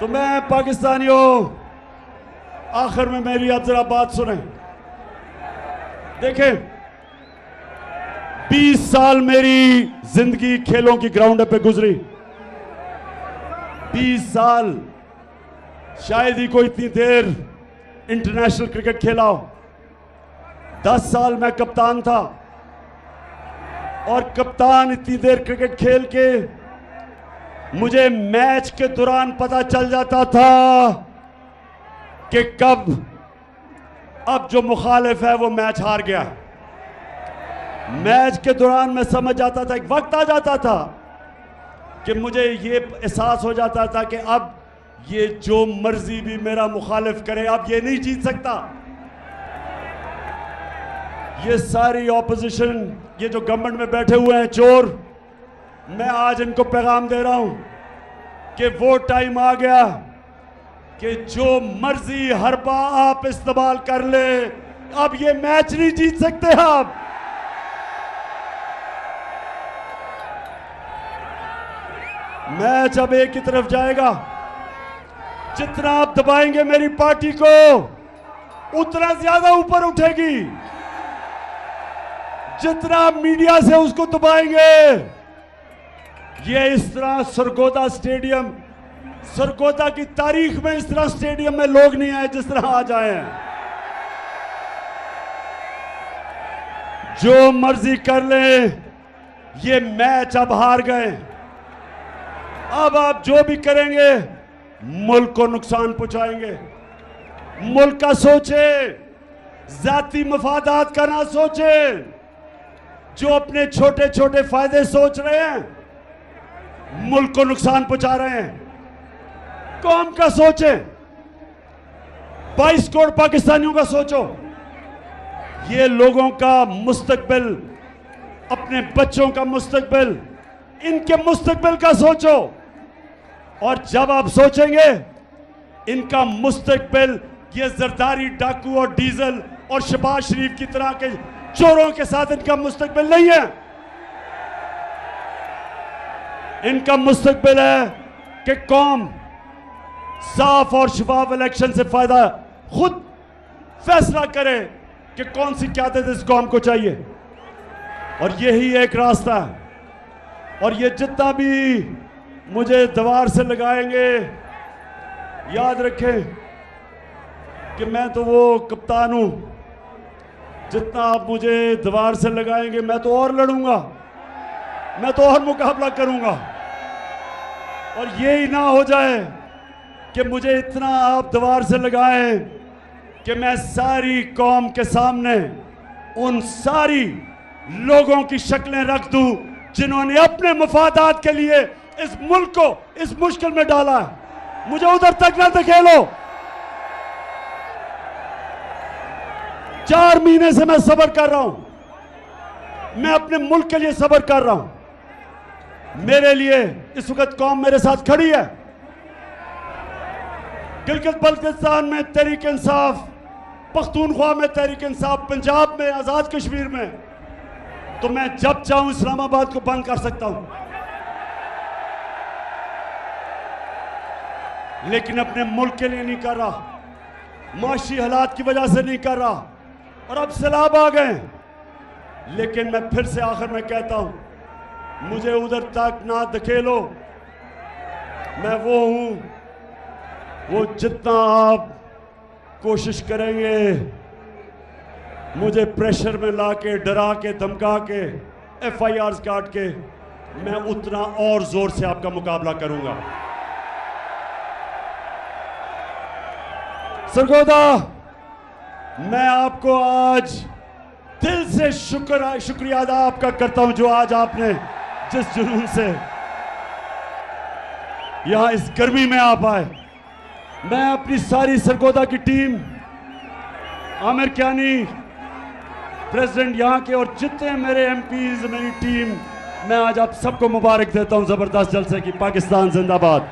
तो मैं पाकिस्तानियों, आखिर में मेरी आप जरा बात सुने। देखें, 20 साल मेरी जिंदगी खेलों की ग्राउंड पे गुजरी। 20 साल, शायद ही कोई इतनी देर इंटरनेशनल क्रिकेट खेला हो। 10 साल मैं कप्तान था, और कप्तान इतनी देर क्रिकेट खेल के मुझे मैच के दौरान पता चल जाता था कि कब अब जो मुखालिफ है वो मैच हार गया। मैच के दौरान मैं समझ जाता था, एक वक्त आ जाता था कि मुझे ये एहसास हो जाता था कि अब ये जो मर्जी भी मेरा मुखालिफ करे, अब ये नहीं जीत सकता। ये सारी ऑपोजिशन, ये जो गवर्नमेंट में बैठे हुए हैं चोर, मैं आज इनको पैगाम दे रहा हूं कि वो टाइम आ गया कि जो मर्जी हरबा आप इस्तेमाल कर ले, अब ये मैच नहीं जीत सकते। आप मैच अब एक ही तरफ जाएगा। जितना आप दबाएंगे मेरी पार्टी को, उतना ज्यादा ऊपर उठेगी। जितना आप मीडिया से उसको दबाएंगे, ये इस तरह सरगोदा स्टेडियम, सरगोदा की तारीख में इस तरह स्टेडियम में लोग नहीं आए जिस तरह आज आए हैं। जो मर्जी कर ले, ये मैच अब हार गए। अब आप जो भी करेंगे मुल्क को नुकसान पहुंचाएंगे। मुल्क का सोचे, जाती मफादात का ना सोचे। जो अपने छोटे छोटे फायदे सोच रहे हैं, मुल्क को नुकसान पहुंचा रहे हैं। कौम का सोचे, 22 करोड़ पाकिस्तानियों का सोचो। ये लोगों का मुस्तकबिल, अपने बच्चों का मुस्तकबिल, इनके मुस्तकबिल का सोचो। और जब आप सोचेंगे इनका मुस्तकबिल, ये जरदारी, डाकू और डीजल और शहबाज शरीफ की तरह के चोरों के साथ इनका मुस्तकबिल नहीं है। इनका मुस्तकबिल है कि कौम साफ और शफाफ इलेक्शन से फायदा खुद फैसला करे कि कौन सी क़यादत इस कौम को चाहिए। और यही एक रास्ता है। और ये जितना भी मुझे दीवार से लगाएंगे, याद रखें कि मैं तो वो कप्तान हूं। जितना आप मुझे दीवार से लगाएंगे, मैं तो और लड़ूंगा, मैं तो और मुकाबला करूंगा। और ये ही ना हो जाए कि मुझे इतना आप दीवार से लगाएं कि मैं सारी कौम के सामने उन सारी लोगों की शक्लें रख दूं जिन्होंने अपने मफादात के लिए इस मुल्क को इस मुश्किल में डाला है। मुझे उधर तक ना धकेलो। 4 महीने से मैं सब्र कर रहा हूं। मैं अपने मुल्क के लिए सब्र कर रहा हूं। मेरे लिए इस वक्त कौम मेरे साथ खड़ी है। गिलगित बल्तिस्तान में तहरीक इंसाफ, पख्तूनख्वा में तहरीक इंसाफ, पंजाब में, आजाद कश्मीर में, तो मैं जब चाहूं इस्लामाबाद को बंद कर सकता हूं। लेकिन अपने मुल्क के लिए नहीं कर रहा, माशी हालात की वजह से नहीं कर रहा। और अब सैलाब आ गए। लेकिन मैं फिर से आखिर में कहता हूं, मुझे उधर तक ना धकेलो। मैं वो हूं, वो जितना आप कोशिश करेंगे मुझे प्रेशर में लाके, डरा के, धमका के, FIRs काट के, मैं उतना और जोर से आपका मुकाबला करूंगा। सरगोदा, मैं आपको आज दिल से शुक्रिया अदा आपका करता हूं, जो आज आपने जिस जुनून से यहां इस गर्मी में आप आए। मैं अपनी सारी सरगोदा की टीम, आमिर कियानी प्रेसिडेंट यहाँ के, और जितने मेरे MPs, मेरी टीम, मैं आज आप सबको मुबारक देता हूं जबरदस्त जलसे की। पाकिस्तान जिंदाबाद।